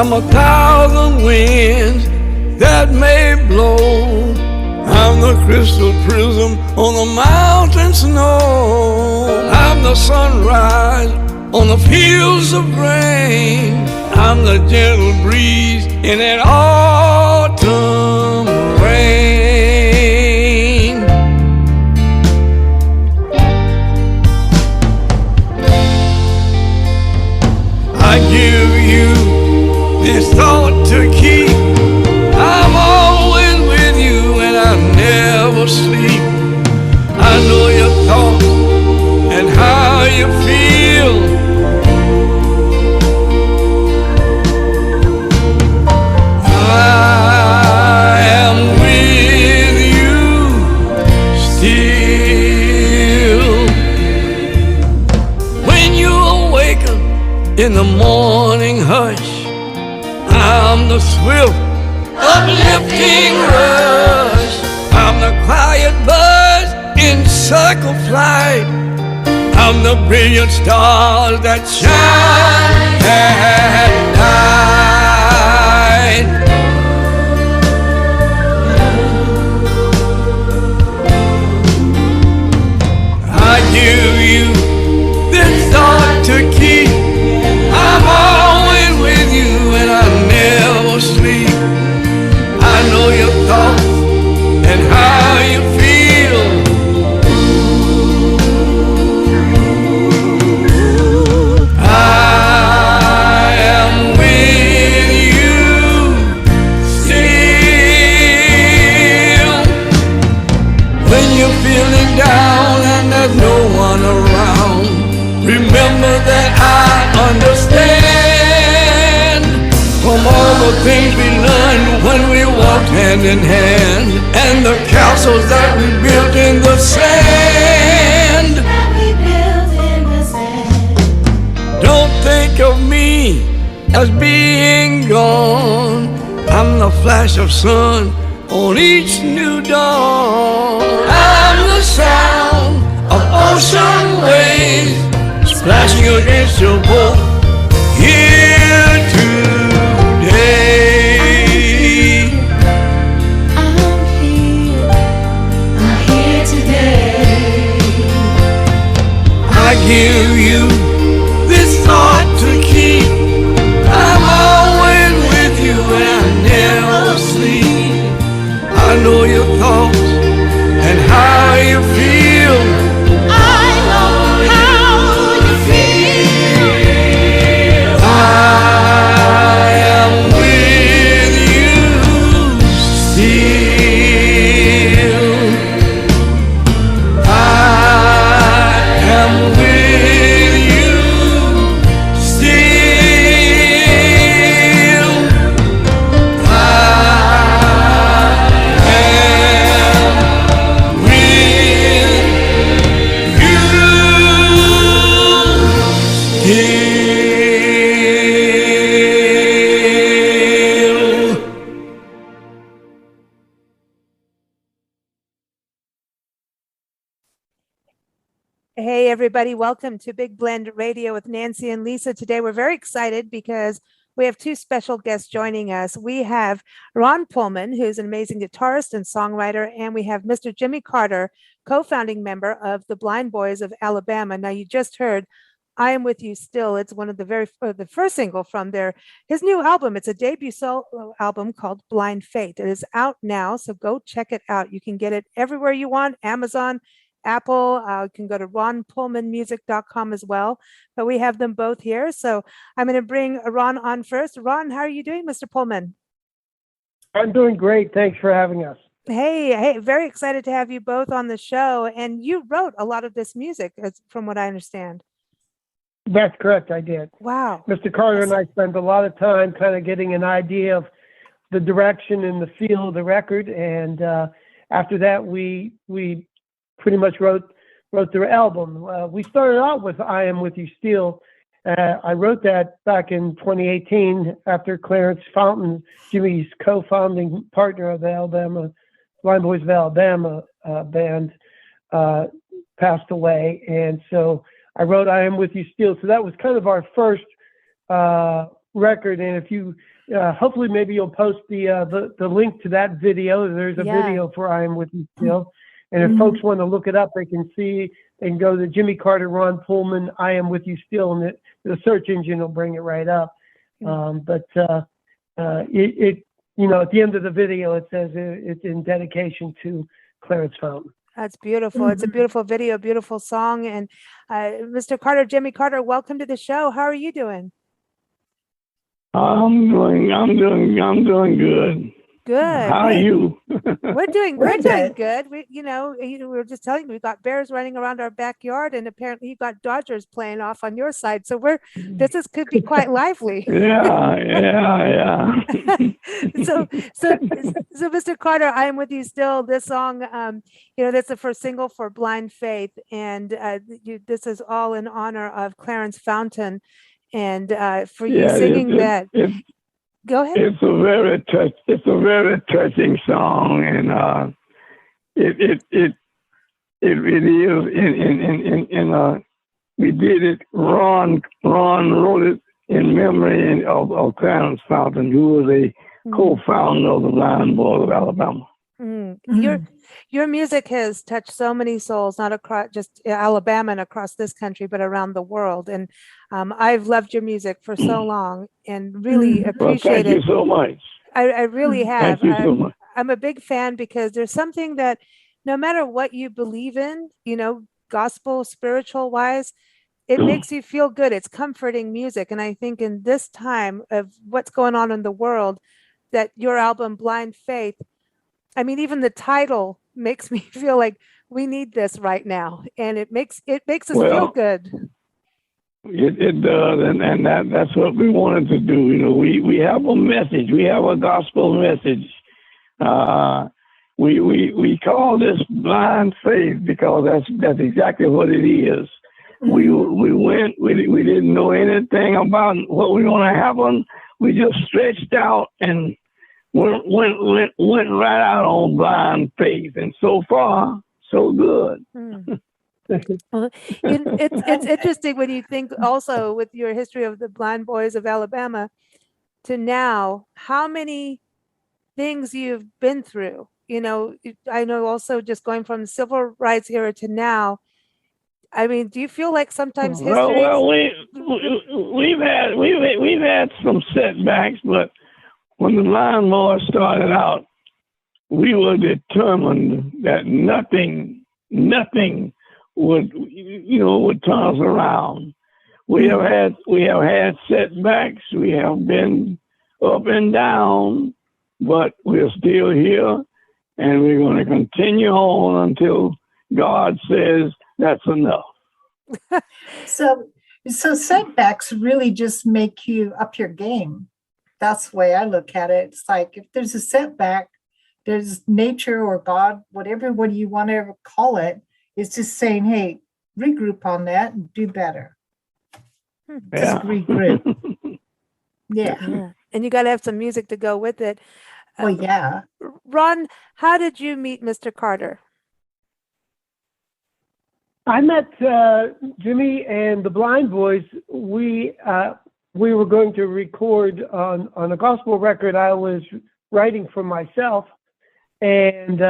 I'm a thousand winds that may blow. I'm the crystal prism on the mountain snow. I'm the sunrise on the fields of grain. I'm the gentle breeze in an autumn rain. I give you this thought to keep. I'm always with you and I never sleep. I know your thoughts and how you feel. I am with you still. When you awaken in the morning hush, I'm the swift, uplifting rush. I'm the quiet buzz in circle flight. I'm the brilliant stars that shine at night. I give you this thought to keep. I'm always with you and I never sleep. I know your thoughts and how you feel. I am with you still. When you're feeling down and there's no one around, remember that I understand. From all the things we learned when we walked hand in hand, and the castles that we built in the sand. Don't think of me as being gone. I'm the flash of sun on each new dawn. I'm the sound of ocean waves splashing against your boat here today. I'm here today. I give you this thought to keep. I'm always with you and I never sleep. I know your thoughts and how you feel. I know how you feel. I am with you still. I am with you still. I am with you still. Hey, everybody. Welcome to Big Blend Radio with Nancy and Lisa. Today, we're very excited because we have two special guests joining us. We have Ron Pullman, who's an amazing guitarist and songwriter, and we have Mr. Jimmy Carter, co-founding member of the Blind Boys of Alabama. Now, you just heard I Am With You Still. It's one of the first single from his new album. It's a debut solo album called Blind Fate. It is out now, so go check it out. You can get it everywhere you want, Amazon, Apple. You can go to ronpullmanmusic.com as well. But we have them both here. So I'm going to bring Ron on first. Ron, how are you doing, Mr. Pullman? I'm doing great. Thanks for having us. Hey, very excited to have you both on the show. And you wrote a lot of this music, from what I understand. That's correct. I did. Wow. Mr. Carter and I spent a lot of time kind of getting an idea of the direction and the feel of the record. And after that, we pretty much wrote the album. We started out with I Am With You Still. I wrote that back in 2018 after Clarence Fountain, Jimmy's co-founding partner of the Alabama Blind Boys of Alabama band, passed away. And so I wrote I Am With You Still. So that was kind of our first record. And if you hopefully maybe you'll post the link to that video. There's a Yeah. video for I Am With You Still. And if folks want to look it up, they can go to Jimmy Carter, Ron Pullman, I Am With You Still, and the search engine will bring it right up. But at the end of the video, it says it's in dedication to Clarence Fountain. That's beautiful. It's a beautiful video, beautiful song. And Mr. Carter, Jimmy Carter, welcome to the show. How are you doing? I'm doing good. Good. How are you? We're doing good. good. We were just telling you, we got bears running around our backyard, and apparently you got Dodgers playing off on your side. So could be quite lively. Yeah. So, Mr. Carter, I Am With You Still. This song, that's the first single for Blind Faith, and this is all in honor of Clarence Fountain, and for you singing that. Go ahead. It's a very touching song, and it really is. We did it. Ron wrote it in memory of Clarence Fountain, who was a co-founder of the Blind Boys of Alabama. Your music has touched so many souls, not across just Alabama and across this country, but around the world. And I've loved your music for so long and really appreciate it. Thank you so much. I really have. Thank you so much. I'm a big fan because there's something that no matter what you believe in, gospel, spiritual wise, it makes you feel good. It's comforting music. And I think in this time of what's going on in the world, that your album, Blind Faith, I mean, even the title makes me feel like we need this right now, and it makes us feel good. It does, and that's what we wanted to do. We have a message. We have a gospel message. We call this Blind Faith because that's exactly what it is. We went. We didn't know anything about what was going to happen. We just stretched out and went right out on blind faith, and so far, so good. Well, it's interesting when you think also with your history of the Blind Boys of Alabama to now, how many things you've been through. I know also just going from the civil rights era to now. I mean, do you feel like sometimes history? Well, we've had some setbacks, but when the Blind Boys started out, we were determined that nothing would turn us around. We have had setbacks. We have been up and down, but we're still here, and we're going to continue on until God says that's enough. So setbacks really just make you up your game. That's the way I look at it. It's like if there's a setback, there's nature or God, whatever you want to ever call it, is just saying, hey, regroup on that and do better. Just regroup. Yeah. And you got to have some music to go with it. Well, yeah. Ron, how did you meet Mr. Carter? I met Jimmy and the Blind Boys. We were going to record on a gospel record I was writing for myself, and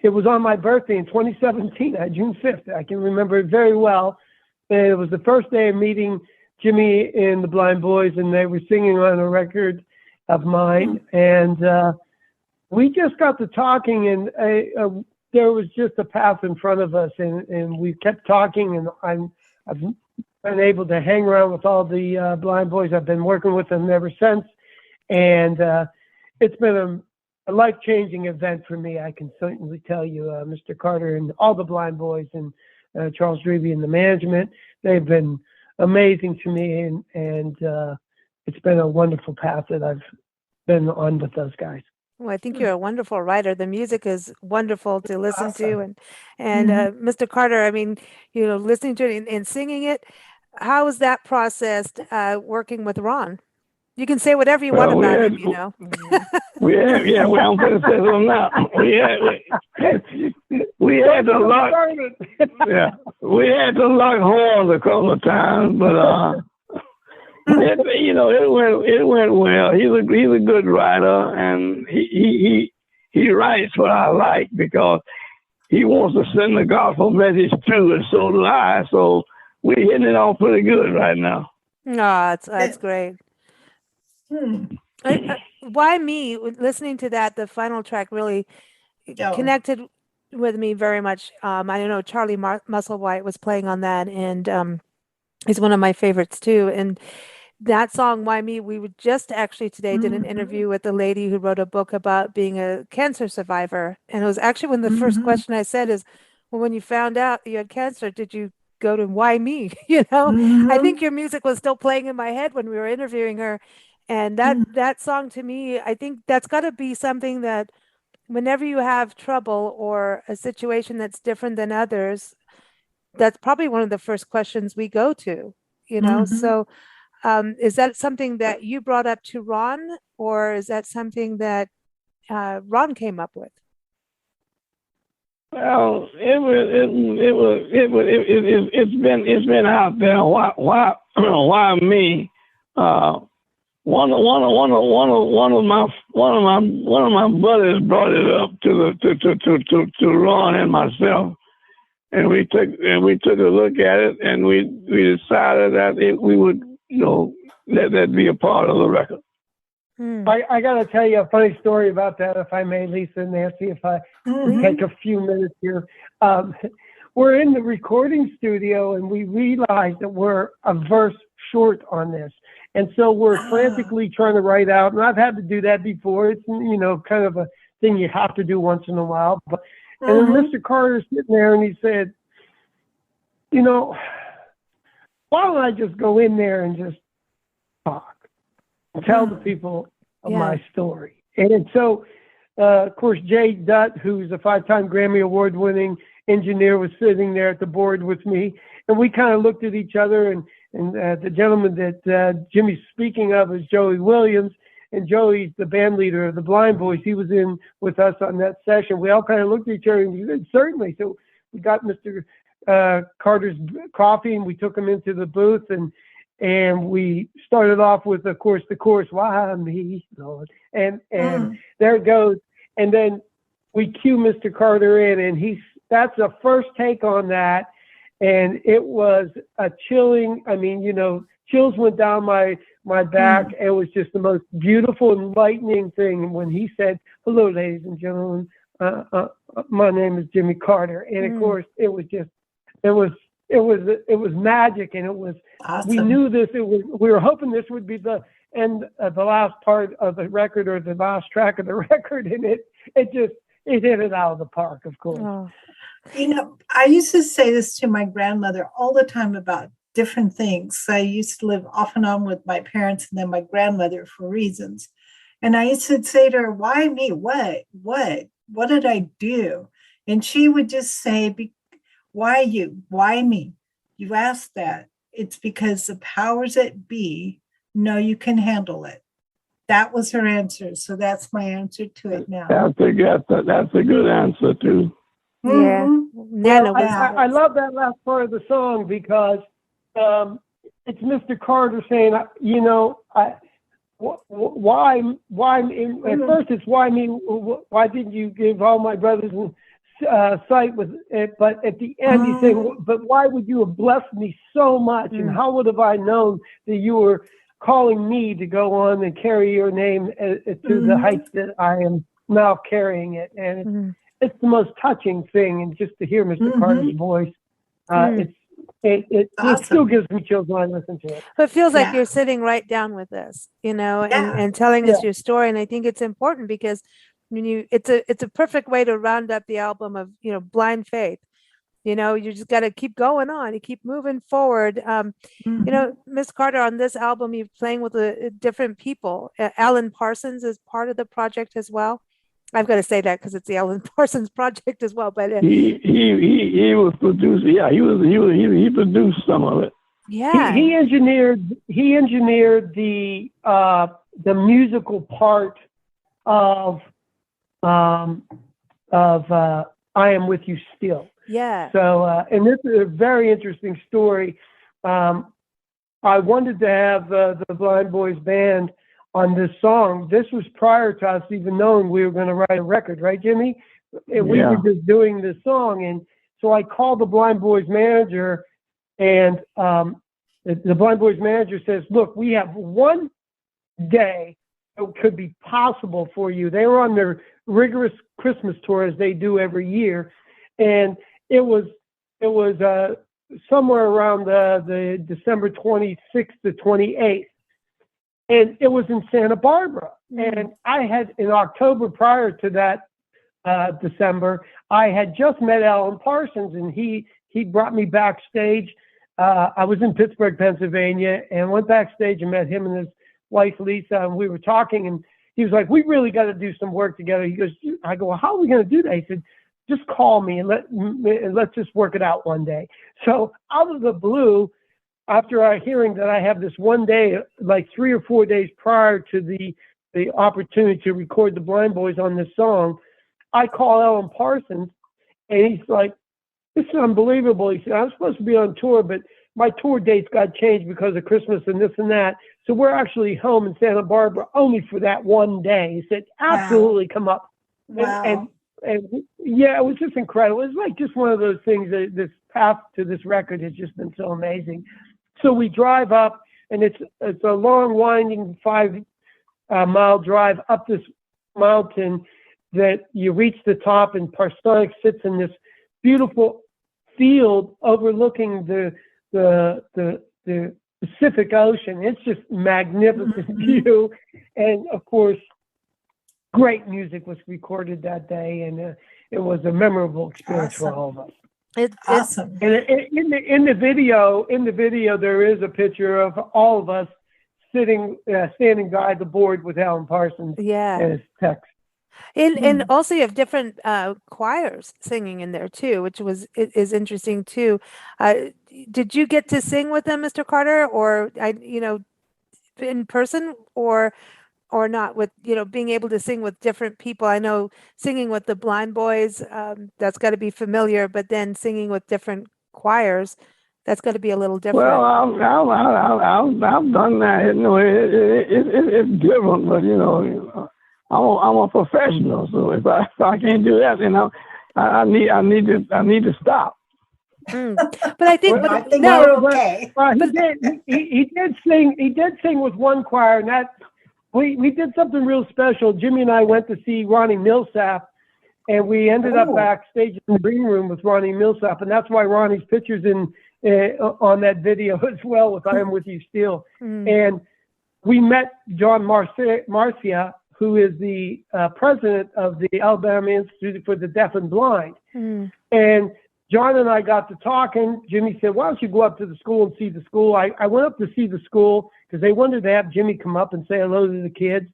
it was on my birthday in 2017, June 5th. I can remember it very well. And it was the first day of meeting Jimmy and the Blind Boys, and they were singing on a record of mine. And we just got to talking, and there was just a path in front of us, and we kept talking, and I've been able to hang around with all the Blind Boys. I've been working with them ever since, and it's been a life-changing event for me. I can certainly tell you, Mr. Carter and all the Blind Boys and Charles Dreby and the management, they've been amazing to me, and it's been a wonderful path that I've been on with those guys. Well, I think you're a wonderful writer. The music is wonderful to listen to, and Mr. Carter, I mean, listening to it and singing it. How was that process working with Ron? You can say whatever you want about him, I'm going to say something now. We had to lock. We had to lock horns a couple of times, but it went well. He's a good writer, and he writes what I like because he wants to send the gospel message too, and so do I. So we're hitting it off pretty good right now. Oh, that's great. Hmm. Why me? Listening to that, the final track really Oh. connected with me very much. I don't know, Charlie Musselwhite was playing on that, and he's one of my favorites too. And that song, Why Me, we would just actually today did an interview with a lady who wrote a book about being a cancer survivor. And it was actually when the first question I said is, well, when you found out you had cancer, did you go to Why Me? I think your music was still playing in my head when we were interviewing her. And that song to me, I think that's got to be something that whenever you have trouble or a situation that's different than others, that's probably one of the first questions we go to, So is that something that you brought up to Ron, or is that something that Ron came up with? Well, it's been out there. Why me? One of my buddies brought it up to Ron and myself, and we took a look at it, and we decided that we would let that be a part of the record. I got to tell you a funny story about that, if I may, Lisa and Nancy, if I take a few minutes here. We're in the recording studio, and we realize that we're a verse short on this. And so we're frantically trying to write out, and I've had to do that before. It's, kind of a thing you have to do once in a while. And then Mr. Carter's sitting there, and he said, why don't I just go in there and just talk, tell the people of my story. And so, of course, Jay Dutt, who's a 5-time Grammy Award-winning engineer, was sitting there at the board with me, and we kind of looked at each other, and the gentleman that Jimmy's speaking of is Joey Williams, and Joey's the band leader of the Blind Boys. He was in with us on that session. We all kind of looked at each other and we said, certainly. So we got Mr. Carter's coffee, and we took him into the booth, and we started off with, of course, the chorus, why me, Lord, and there it goes. And then we cue Mr. Carter in, and that's the first take on that. And it was a chilling, chills went down my back. It was just the most beautiful, enlightening thing when he said, hello, ladies and gentlemen, my name is Jimmy Carter. And of course, it was magic, and it was, awesome. We knew this, we were hoping this would be the end of the last part of the record, or the last track of the record. And it hit it out of the park, of course. Oh. I used to say this to my grandmother all the time about different things. I used to live off and on with my parents and then my grandmother for reasons. And I used to say to her, why me? What did I do? And she would just say, why you? Why me? You asked that. It's because the powers that be know you can handle it. That was her answer. So that's my answer to it now. That's a good answer too. Yeah. Well, I love that last part of the song because it's Mr. Carter saying, why? At first, it's why me? Why didn't you give all my brothers sight with it? But at the end, he's saying, but why would you have blessed me so much? And how would have I known that you were calling me to go on and carry your name to the heights that I am now carrying it? And it's the most touching thing, and just to hear Mr. Carter's voice, it still gives me chills when I listen to it. But it feels like you're sitting right down with us, and telling us your story. And I think it's important because it's a perfect way to round up the album of blind faith. You just got to keep going on. You keep moving forward. Miss Carter, on this album, you're playing with different people. Alan Parsons is part of the project as well. I've got to say that because it's the Alan Parsons project as well. But he was produced. Yeah, he produced some of it. Yeah, he engineered the musical part of I Am With You Still. Yeah. So and this is a very interesting story. I wanted to have the Blind Boys band on this song. This was prior to us even knowing we were going to write a record, right, Jimmy? And we were just doing this song. And so I called the Blind Boys manager, and the Blind Boys manager says, look, we have one day that could be possible for you. They were on their rigorous Christmas tour, as they do every year. And it was somewhere around the December 26th to 28th. And it was in Santa Barbara. And I had, in October prior to that December, I had just met Alan Parsons, and he brought me backstage. I was in Pittsburgh, Pennsylvania, and went backstage and met him and his wife, Lisa, and we were talking, and he was like, we really got to do some work together. He goes, I go, well, how are we going to do that? He said, just call me and let's just work it out one day. So out of the blue, after hearing that I have this one day, like 3 or 4 days prior to the opportunity to record the Blind Boys on this song, I call Alan Parsons, and he's like, this is unbelievable. He said, I'm supposed to be on tour, but my tour dates got changed because of Christmas and this and that. So we're actually home in Santa Barbara only for that one day. He said, absolutely come up. Wow. And yeah, it was just incredible. It's like just one of those things that this path to this record has just been so amazing. So we drive up, and it's a long, winding 5-mile drive up this mountain that you reach the top, and Parsonic sits in this beautiful field overlooking the Pacific Ocean. It's just magnificent view, and of course, great music was recorded that day, and it was a memorable experience for all of us. It's Awesome. And in the video, there is a picture of all of us standing by the board with Alan Parsons and his text. And also you have different choirs singing in there too, which is interesting too. Did you get to sing with them, Mr. Carter, or in person, or not, with being able to sing with different people? I know singing with the Blind Boys, that's got to be familiar, but then singing with different choirs, that's got to be a little different. Well, I've done that. It's different, but I'm a professional, so if I can't do that, I need to stop. But I think, I think we're okay. Well, he did sing with one choir, and that we did something real special. Jimmy and I went to see Ronnie Millsap, and we ended up backstage in the green room with Ronnie Millsap, and that's why Ronnie's picture's on that video as well with I Am With You Still. And we met John Marcia, who is the president of the Alabama Institute for the Deaf and Blind. And John and I got to talking. Jimmy said, why don't you go up to the school and see the school? I went up to see the school because they wanted to have Jimmy come up and say hello to the kids.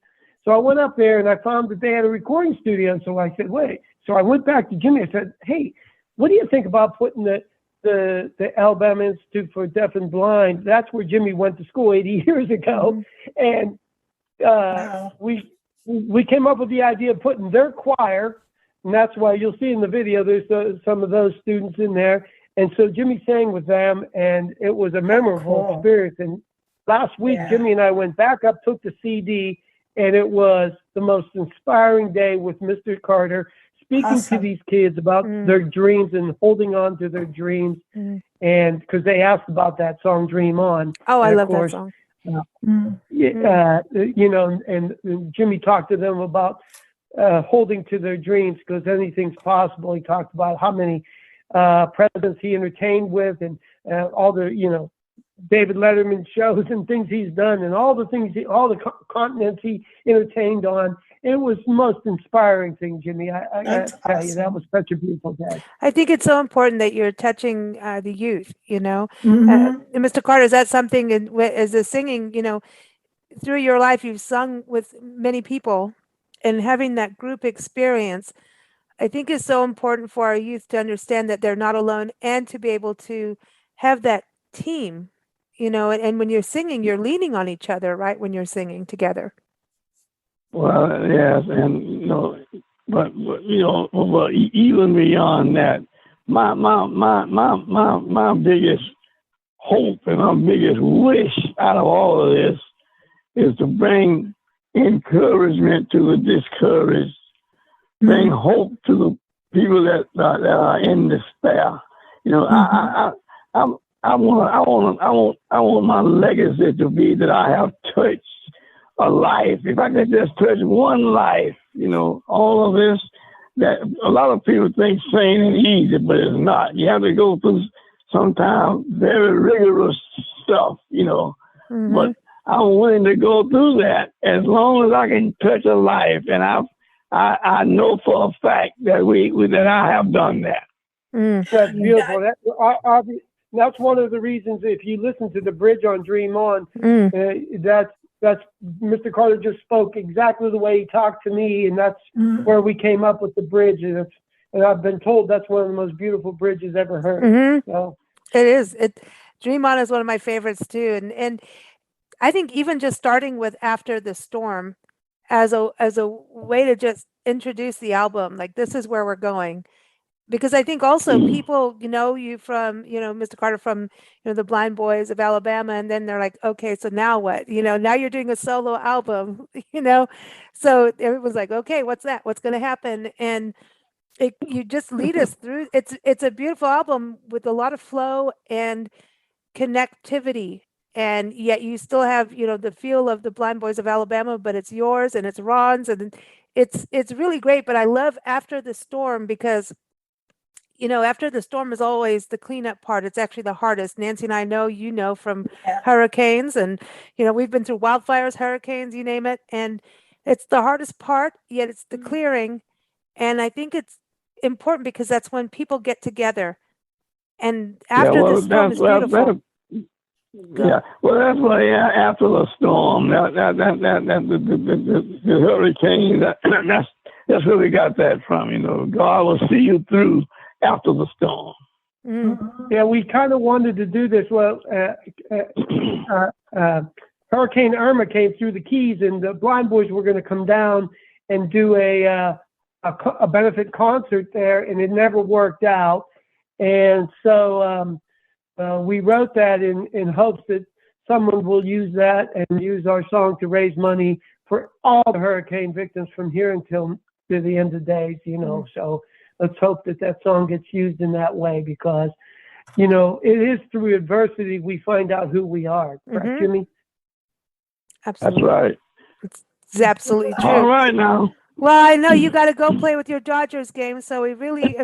So I went up there, and I found that they had a recording studio. And so I said, wait. So I went back to Jimmy. I said, hey, what do you think about putting the Alabama Institute for Deaf and Blind? That's where Jimmy went to school 80 years ago. And we came up with the idea of putting their choir, and that's why you'll see in the video there's some of those students in there. And so Jimmy sang with them, and it was a memorable experience. And last week, Jimmy and I went back up, took the CD, and it was the most inspiring day with Mr. Carter, speaking to these kids about their dreams and holding on to their dreams. And because they asked about that song, Dream On. Oh, I love that song. And Jimmy talked to them about holding to their dreams because anything's possible. He talked about how many presidents he entertained with, and all the David Letterman shows and things he's done, and all the continents he entertained on. It was the most inspiring thing, Jimmy. I tell you, that was such a beautiful day. I think it's so important that you're touching the youth, Mr. Carter, is that something as a singing, through your life, you've sung with many people, and having that group experience, I think is so important for our youth to understand that they're not alone, and to be able to have that team, and when you're singing, you're leaning on each other, right? When you're singing together. Well, yes, and but even beyond that, my biggest hope and my biggest wish out of all of this is to bring encouragement to the discouraged, bring hope to the people that are in despair. You know, I want my legacy to be that I have touched a life. If I could just touch one life, you know, all of this, that a lot of people think sane and easy, but it's not. You have to go through sometimes very rigorous stuff, you know. But I'm willing to go through that as long as I can touch a life, and I know for a fact that that I have done that. That's beautiful. That's one of the reasons. If you listen to the bridge on "Dream On," that's Mr. Carter just spoke exactly the way he talked to me, and that's where we came up with the bridge. And I've been told that's one of the most beautiful bridges ever heard. So. It is. "Dream On" is one of my favorites too, and I think even just starting with "After the Storm" as a way to just introduce the album, like this is where we're going. Because I think also people, you know, you from, you know, Mr. Carter from, you know, the Blind Boys of Alabama, and then they're like, okay, so now what? You know, now you're doing a solo album, you know, so it was like, okay, what's that? What's going to happen? And you just lead us through. It's a beautiful album with a lot of flow and connectivity, and yet you still have, you know, the feel of the Blind Boys of Alabama, but it's yours and it's Ron's, and it's really great. But I love "After the Storm" because, you know, after the storm is always the cleanup part. It's actually the hardest. Nancy and I know, you know, from hurricanes, and, you know, we've been through wildfires, hurricanes, you name it. And it's the hardest part, yet it's the clearing. And I think it's important because that's when people get together. And after the storm is beautiful. Yeah, well, that's why after the storm, the hurricane, that's where we got that from. You know, God will see you through after the storm. Yeah, we kind of wanted to do this. Well, Hurricane Irma came through the Keys, and the Blind Boys were going to come down and do a benefit concert there, and it never worked out. And so we wrote that in hopes that someone will use that and use our song to raise money for all the hurricane victims from here until to the end of days, you know. So let's hope that song gets used in that way, because, you know, it is through adversity we find out who we are. Correct, Jimmy? Absolutely. That's right. It's absolutely true. All right now. Well, I know you got to go play with your Dodgers game, so we really,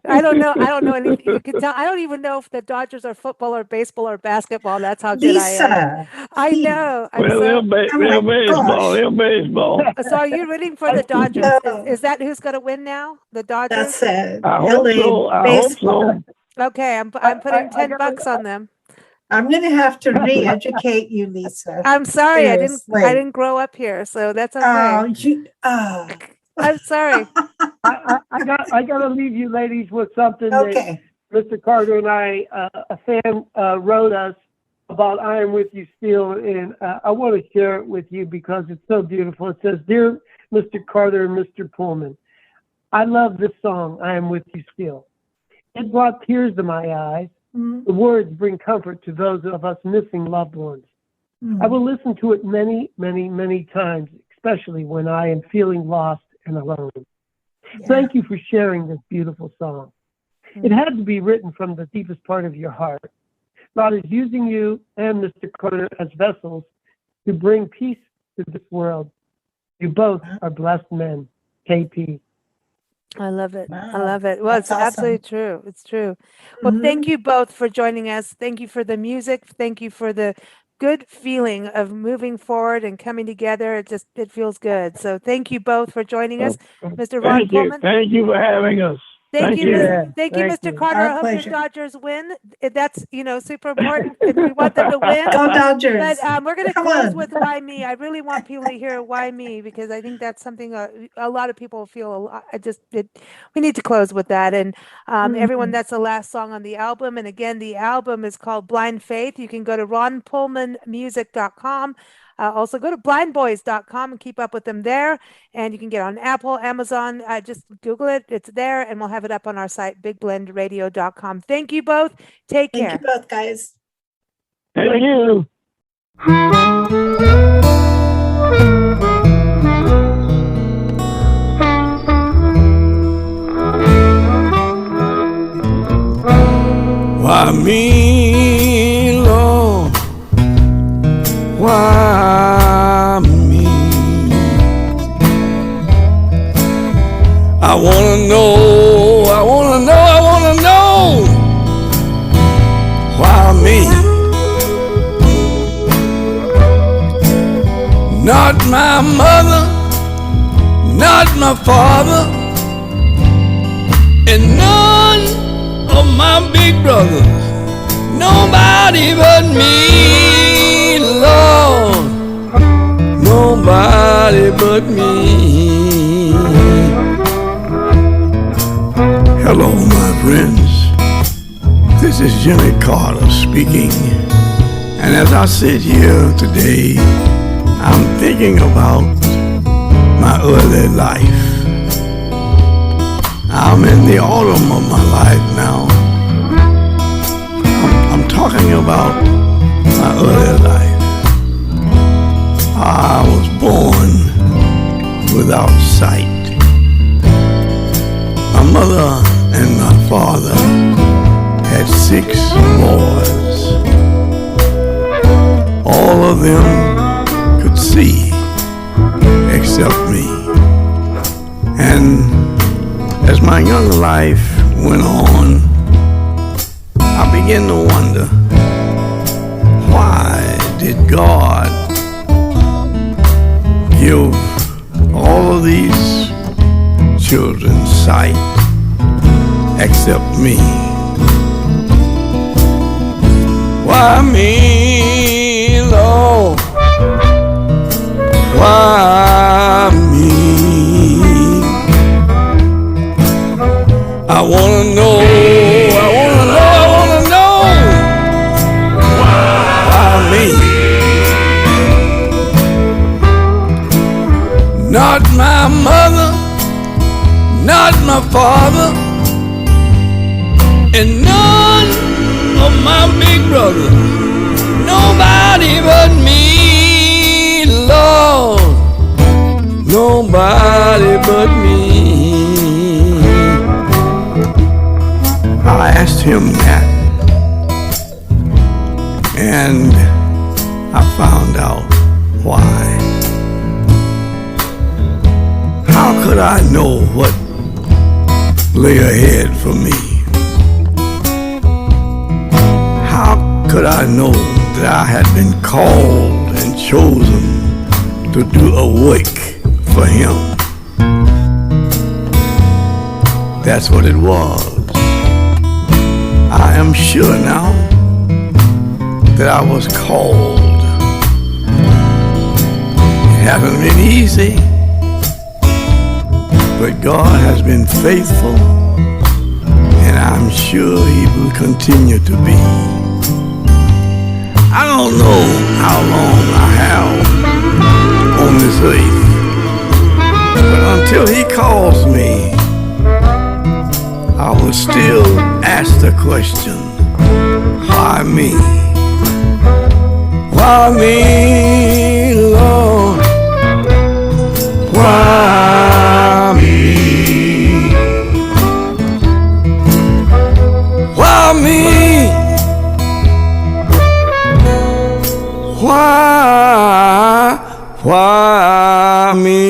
I don't know anything. You can tell. I don't even know if the Dodgers are football or baseball or basketball. That's how good I am. I know. Well, they're baseball. They're baseball. So are you rooting for the Dodgers? Is that who's going to win now? The Dodgers? That's it. I hope so. I hope so. Okay, I'm putting $10 on them. I'm going to have to re-educate you, Lisa. I'm sorry, Seriously. I didn't grow up here, so that's okay. I'm sorry. I got to leave you ladies with something Okay. that Mr. Carter and I, a fan, wrote us about "I Am With You Still," and I want to share it with you because it's so beautiful. It says, "Dear Mr. Carter and Mr. Pullman, I love this song, 'I Am With You Still.' It brought tears to my eyes. The words bring comfort to those of us missing loved ones. I will listen to it many, many, many times, especially when I am feeling lost and alone. Thank you for sharing this beautiful song. It had to be written from the deepest part of your heart. God is using you and Mr. Carter as vessels to bring peace to this world. You both are blessed men. KP." I love it. Wow. I love it. Well, That's it's absolutely awesome. true. It's true. Well, thank you both for joining us. Thank you for the music. Thank you for the good feeling of moving forward and coming together. It feels good. So thank you both for joining us. Mr. Ron Pullman. Thank you for having us. Thank you, Thank Mr. Carter. Our I hope pleasure. your Dodgers win. That's, you know, super important. And we want them to win. Go Dodgers. But we're going to Come close on. with "Why Me." I really want people to hear "Why Me," because I think that's something a lot of people feel. We need to close with that. And everyone, that's the last song on the album. And again, the album is called "Blind Faith." You can go to ronpullmanmusic.com. Also go to blindboys.com and keep up with them there. And you can get on Apple, Amazon. Just Google it. It's there. And we'll have it up on our site, bigblendradio.com. Thank you both. Take care. Thank you both, guys. Thank you. Why me, Lord? Why me? I wanna know, I wanna know, I wanna know. Why me? Not my mother, not my father, and none of my big brothers. Nobody but me, Lord. Nobody but me. Hello, my friends. This is Jimmy Carter speaking. And as I sit here today, I'm thinking about my early life. I'm in the autumn of my life now. I'm talking about my early life. I was born without sight. My mother and my father had 6 boys. All of them could see except me. And as my young life went on, I began to wonder, why did God give all of these children sight except me? Why me, Lord? Why me? I wanna know, I wanna know, I wanna know. Why me? Not my mother, not my father, and none of my big brothers. Nobody but me, Lord. Nobody but me. I asked him that, and I found out why. How could I know what lay ahead for me? How could I know that I had been called and chosen to do a work for him? That's what it was. I am sure now that I was called. It hasn't been easy, but God has been faithful, and I'm sure He will continue to be. I don't know how long I have on this earth, but until He calls me, I will still ask the question, why me? Why me, Lord? Why me? Why me? Why me?